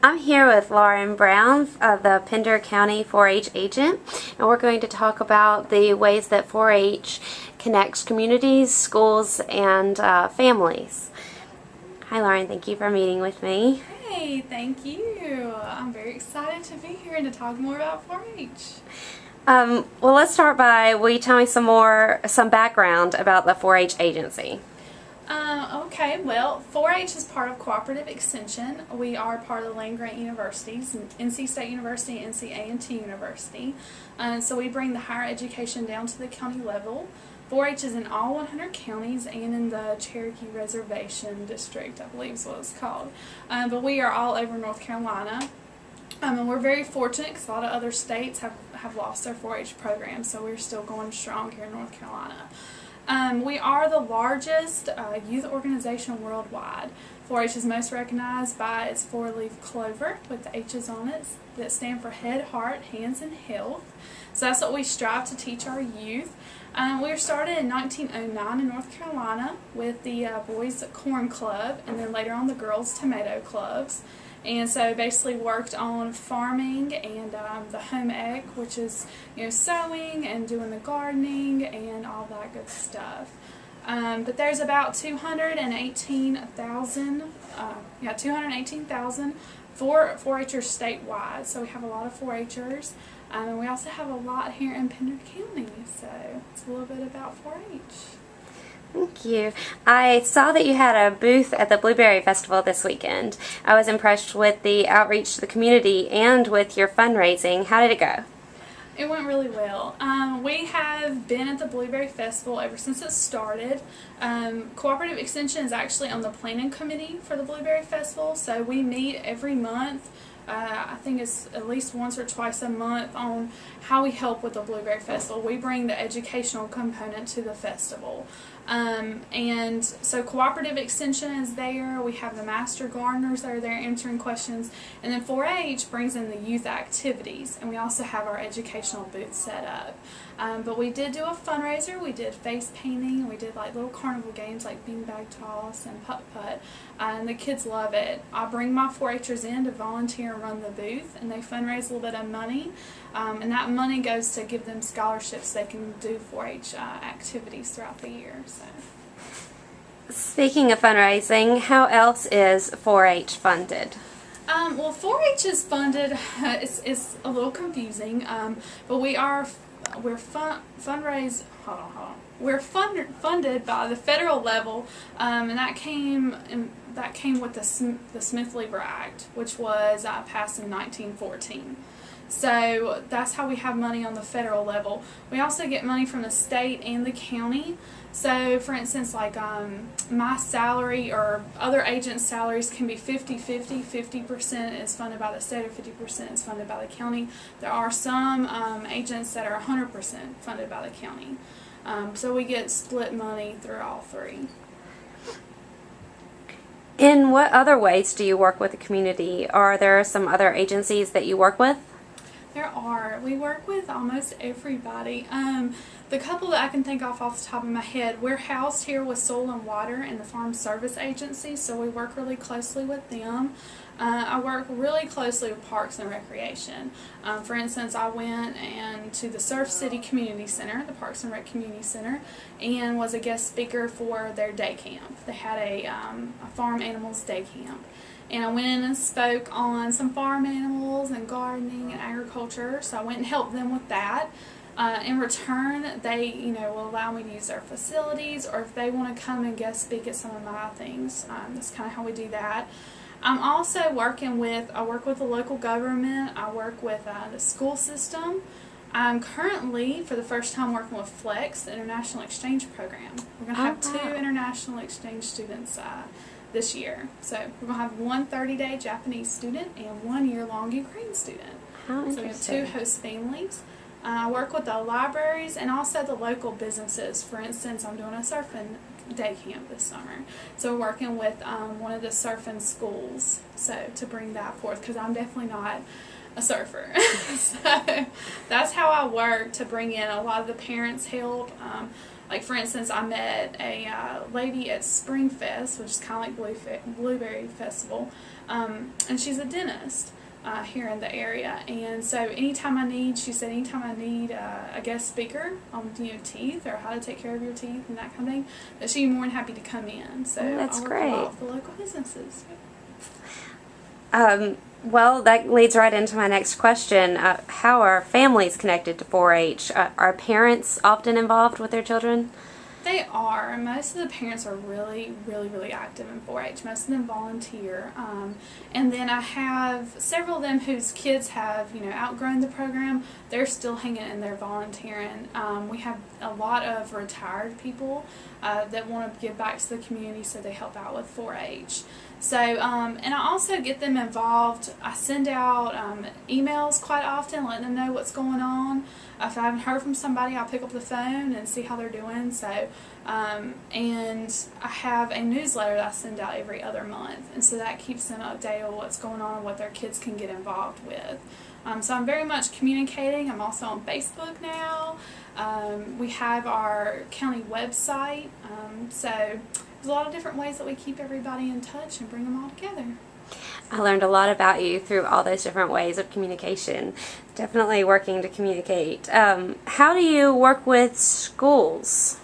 I'm here with Lauren Brown, the Pender County 4-H agent, and we're going to talk about the ways that 4-H connects communities, schools, and families. Hi Lauren, thank you for meeting with me. Hey, thank you. I'm very excited to be here and to talk more about 4-H. Well, let's start by, will you tell me some background about the 4-H agency? Okay, well, 4-H is part of Cooperative Extension. We are part of the land-grant universities, NC State University and NC A&T University. So we bring the higher education down to the county level. 4-H is in all 100 counties and in the Cherokee Reservation District, I believe is what it's called. But we are all over North Carolina. And we're very fortunate because a lot of other states have lost their 4-H program, so we're still going strong here in North Carolina. We are the largest youth organization worldwide. 4-H is most recognized by its four-leaf clover with the H's on it that stand for head, heart, hands, and health. So that's what we strive to teach our youth. We were started in 1909 in North Carolina with the Boys Corn Club and then later on the Girls Tomato Clubs. And so basically worked on farming and the home ec, which is sewing and doing the gardening and all that good stuff. But there's about 218,000 4-H'ers statewide. So we have a lot of 4-H'ers. And we also have a lot here in Pender County. So it's a little bit about 4-H. Thank you. I saw that you had a booth at the Blueberry Festival this weekend. I was impressed with the outreach to the community and with your fundraising. How did it go? It went really well. We have been at the Blueberry Festival ever since it started. Cooperative Extension is actually on the planning committee for the Blueberry Festival, so we meet every month. I think it's at least once or twice a month on how we help with the Blueberry Festival. We bring the educational component to the festival. And so Cooperative Extension is there. We have the Master Gardeners that are there answering questions. And then 4-H brings in the youth activities. And we also have our educational booth set up. But we did do a fundraiser. We did face painting. We did like little carnival games like beanbag toss and putt-putt. And the kids love it. I bring my 4-H'ers in to volunteer and run the booth. And they fundraise a little bit of money. And that money goes to give them scholarships so they can do 4-H activities throughout the year. So. Speaking of fundraising, how else is 4-H funded? Well, 4-H is funded. It's a little confusing, but we're funded by the federal level, and that came with the Smith-Lieber Act, which was passed in 1914. So that's how we have money on the federal level. We also get money from the state and the county. So for instance, like my salary or other agents' salaries can be 50-50. 50% is funded by the state or 50% is funded by the county. There are some agents that are 100% funded by the county. So we get split money through all three. In what other ways do you work with the community? Are there some other agencies that you work with? There are. We work with almost everybody. The couple that I can think of off the top of my head, we're housed here with Soil and Water and the Farm Service Agency, so we work really closely with them. I work really closely with Parks and Recreation. For instance, I went to the Surf City Community Center, the Parks and Rec Community Center, and was a guest speaker for their day camp. They had a farm animals day camp. And I went in and spoke on some farm animals and gardening and agriculture, so I went and helped them with that. In return, they will allow me to use their facilities, or if they want to come and guest speak at some of my things, that's kind of how we do that. I'm also I work with the local government, I work with the school system. I'm currently, for the first time, working with FLEX, the International Exchange Program. We're going to have 2 international exchange students this year. So we're going to have one 30-day Japanese student and 1 year-long Ukraine student. How interesting. So we have 2 host families. I work with the libraries and also the local businesses. For instance, I'm doing a surfing day camp this summer. So we're working with one of the surfing schools to bring that forth, because I'm definitely not a surfer. So that's how I work to bring in a lot of the parents' help. Like, for instance, I met a lady at Spring Fest, which is kind of like Blueberry Festival, and she's a dentist here in the area. And so she said anytime I need a guest speaker on teeth or how to take care of your teeth and that kind of thing, that she'd be more than happy to come in. So that's I work great. a lot with the local businesses. Well, that leads right into my next question. How are families connected to 4-H? Are parents often involved with their children? They are. Most of the parents are really, really, really active in 4-H. Most of them volunteer. And then I have several of them whose kids have, outgrown the program. They're still hanging in there volunteering. We have a lot of retired people that want to give back to the community, so they help out with 4-H. So, and I also get them involved. I send out emails quite often, letting them know what's going on. If I haven't heard from somebody, I'll pick up the phone and see how they're doing. So, and I have a newsletter that I send out every other month, and so that keeps them updated on what's going on and what their kids can get involved with. So I'm very much communicating. I'm also on Facebook now. We have our county website. So there's a lot of different ways that we keep everybody in touch and bring them all together. I learned a lot about you through all those different ways of communication. Definitely working to communicate. How do you work with schools?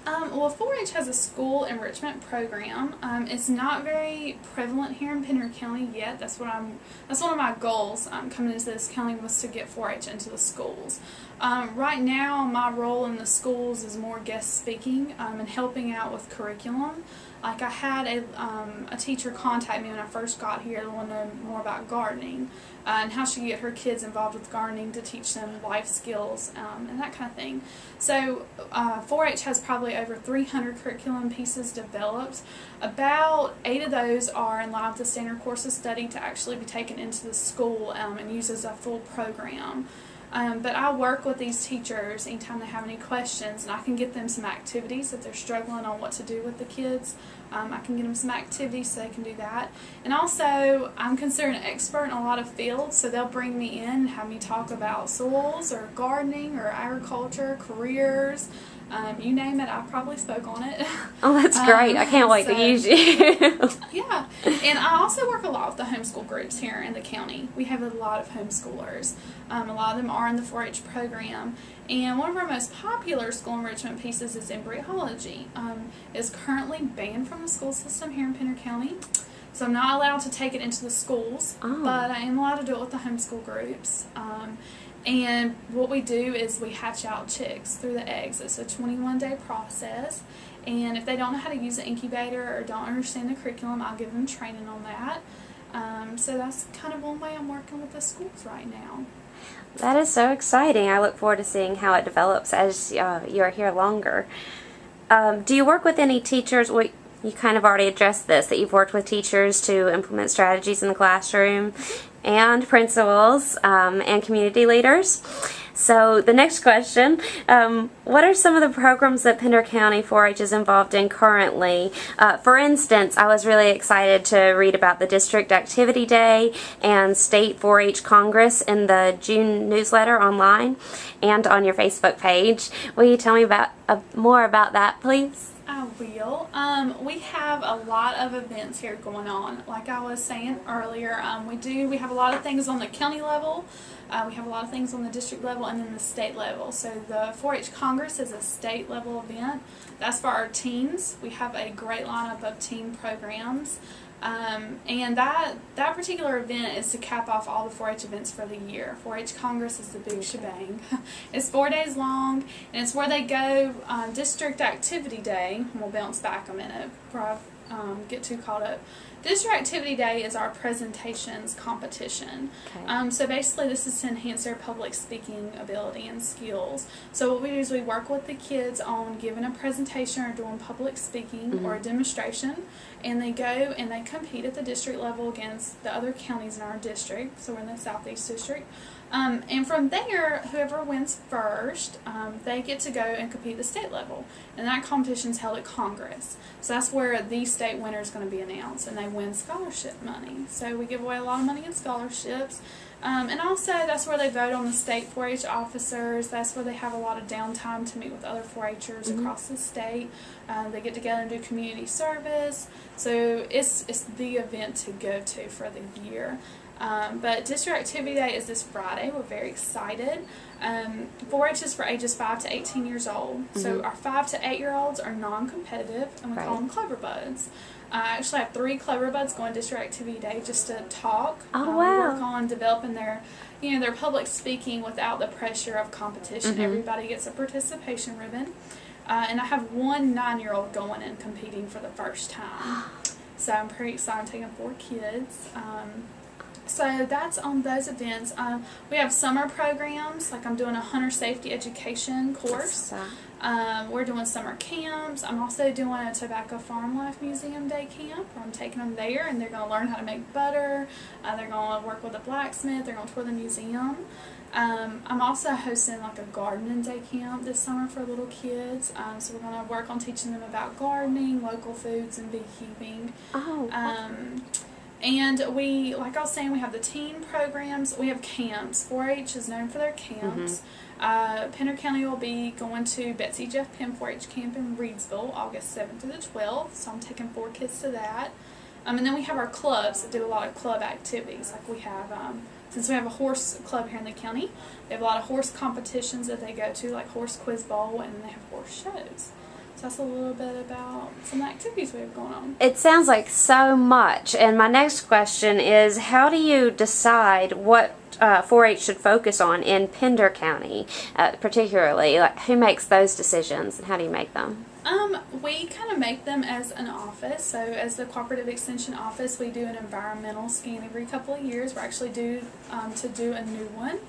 Well, 4-H has a school enrichment program. It's not very prevalent here in Pender County yet. That's one of my goals coming into this county, was to get 4-H into the schools. Right now, my role in the schools is more guest speaking and helping out with curriculum. Like, I had a teacher contact me when I first got here to want to know more about gardening and how she could get her kids involved with gardening to teach them life skills and that kind of thing. So 4-H has probably over 300 curriculum pieces developed. About 8 of those are in line with the standard course of study to actually be taken into the school and used as a full program. But I work with these teachers anytime they have any questions, and I can get them some activities if they're struggling on what to do with the kids. I can get them some activities so they can do that. And also, I'm considered an expert in a lot of fields, so they'll bring me in and have me talk about soils or gardening or agriculture, careers. You name it, I probably spoke on it. Oh, that's great. I can't wait to use you. Yeah, and I also work a lot with the homeschool groups here in the county. We have a lot of homeschoolers. A lot of them are in the 4-H program. And one of our most popular school enrichment pieces is embryology. It's currently banned from the school system here in Pender County. So I'm not allowed to take it into the schools, but I am allowed to do it with the homeschool groups. And what we do is we hatch out chicks through the eggs. It's a 21-day process. And if they don't know how to use the incubator or don't understand the curriculum, I'll give them training on that. So that's kind of one way I'm working with the schools right now. That is so exciting. I look forward to seeing how it develops as you are here longer. Do you work with any teachers? Well, you kind of already addressed this, that you've worked with teachers to implement strategies in the classroom, and principals and community leaders. So the next question, what are some of the programs that Pender County 4-H is involved in currently? For instance, I was really excited to read about the District Activity Day and State 4-H Congress in the June newsletter online and on your Facebook page. Will you tell me more about that, please? I will. We have a lot of events here going on. Like I was saying earlier, we have a lot of things on the county level, we have a lot of things on the district level, and then the state level. So the 4-H Congress is a state level event. That's for our teens. We have a great lineup of teen programs. And that particular event is to cap off all the 4-H events for the year. 4-H Congress is the big shebang. It's 4 days long, and it's where they go District Activity Day. And we'll bounce back a minute before I get too caught up. District Activity Day is our presentations competition. Okay. So basically this is to enhance their public speaking ability and skills. So what we do is we work with the kids on giving a presentation or doing public speaking or a demonstration, and they go and they compete at the district level against the other counties in our district. So we're in the Southeast District. And from there, whoever wins first, they get to go and compete at the state level. And that competition is held at Congress. So that's where the state winner is going to be announced. And they win scholarship money. So we give away a lot of money in scholarships. And also, that's where they vote on the state 4-H officers. That's where they have a lot of downtime to meet with other 4-Hers across the state. They get together and do community service. So it's the event to go to for the year. But District Activity Day is this Friday. We're very excited. 4-H is for ages 5 to 18 years old. So our 5 to 8-year-olds are non-competitive, and we call them Clover Buds. I actually have 3 Clover Buds going District Activity Day just to talk. Work on developing their public speaking without the pressure of competition. Everybody gets a participation ribbon. And I have 1 9-year-old going and competing for the first time. So I'm pretty excited. I'm taking 4 kids. So that's on those events. We have summer programs, like I'm doing a hunter safety education course. We're doing summer camps. I'm also doing a Tobacco Farm Life Museum Day camp where I'm taking them there, and they're going to learn how to make butter. They're going to work with a blacksmith. They're going to tour the museum. I'm also hosting like a gardening day camp this summer for little kids. So we're going to work on teaching them about gardening, local foods, and beekeeping. And we, like I was saying, we have the teen programs. We have camps. 4-H is known for their camps. Pender County will be going to Betsy Jeff Penn 4-H camp in Reedsville August 7th through the 12th. So I'm taking 4 kids to that. And then we have our clubs that do a lot of club activities. Like we have, since we have a horse club here in the county, they have a lot of horse competitions that they go to, like Horse Quiz Bowl, and then they have horse shows. So that's a little bit about some of the activities we have going on. It sounds like so much. And my next question is, how do you decide what 4-H should focus on in Pender County, particularly? Like, who makes those decisions, and how do you make them? We kind of make them as an office. So as the Cooperative Extension Office, we do an environmental scan every couple of years. We're actually due to do a new one.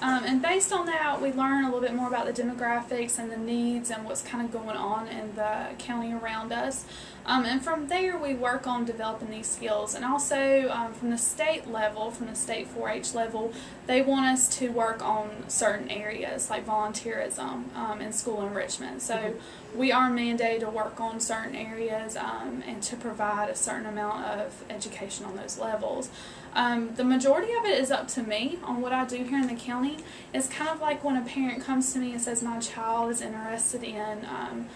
And based on that, we learn a little bit more about the demographics and the needs and what's kind of going on in the county around us. And from there, we work on developing these skills. And also, from the state level, from the state 4-H level, they want us to work on certain areas like volunteerism and school enrichment. So we are mandated to work on certain areas and to provide a certain amount of education on those levels. The majority of it is up to me on what I do here in the county. It's kind of like when a parent comes to me and says my child is interested in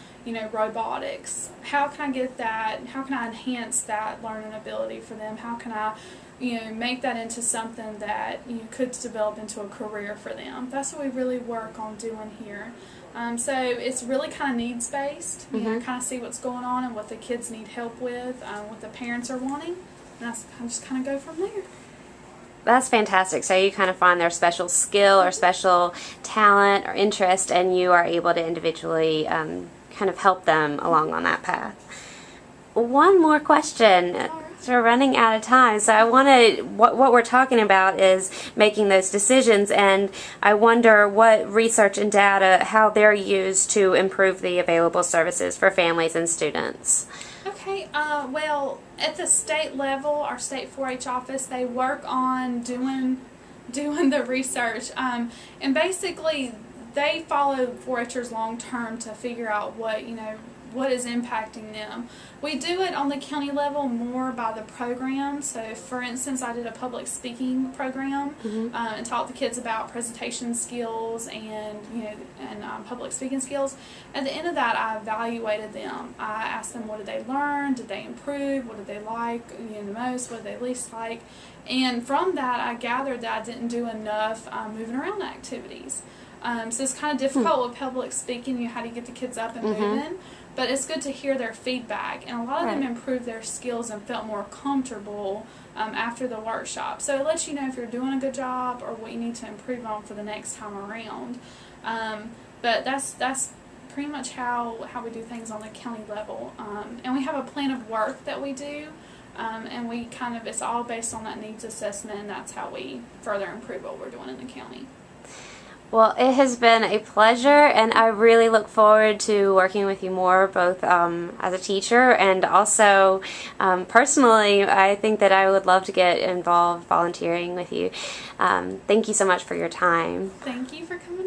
robotics. How can I get that? How can I enhance that learning ability for them? How can I make that into something that could develop into a career for them? That's what we really work on doing here. So it's really kind of needs-based. Kind of see what's going on and what the kids need help with, what the parents are wanting. And I just kind of go from there. That's fantastic. So you kind of find their special skill or special talent or interest, and you are able to individually kind of help them along on that path. One more question. So we're running out of time. So I wanted, what we're talking about is making those decisions, and I wonder what research and data, how they're used to improve the available services for families and students. Okay, well, at the state level, our state 4-H office, they work on doing the research, and basically they follow 4-Hers long term to figure out what is impacting them. We do it on the county level more by the program. So, for instance, I did a public speaking program and taught the kids about presentation skills and public speaking skills. At the end of that, I evaluated them. I asked them, what did they learn? Did they improve? What did they like the most? What did they least like? And from that, I gathered that I didn't do enough moving around activities. So it's kind of difficult with public speaking. How do you get the kids up and moving? But it's good to hear their feedback, and a lot of them improved their skills and felt more comfortable after the workshop. So it lets you know if you're doing a good job or what you need to improve on for the next time around. But that's pretty much how we do things on the county level. And we have a plan of work that we do, and we it's all based on that needs assessment, and that's how we further improve what we're doing in the county. Well, it has been a pleasure, and I really look forward to working with you more, both as a teacher and also personally. I think that I would love to get involved volunteering with you. Thank you so much for your time. Thank you for coming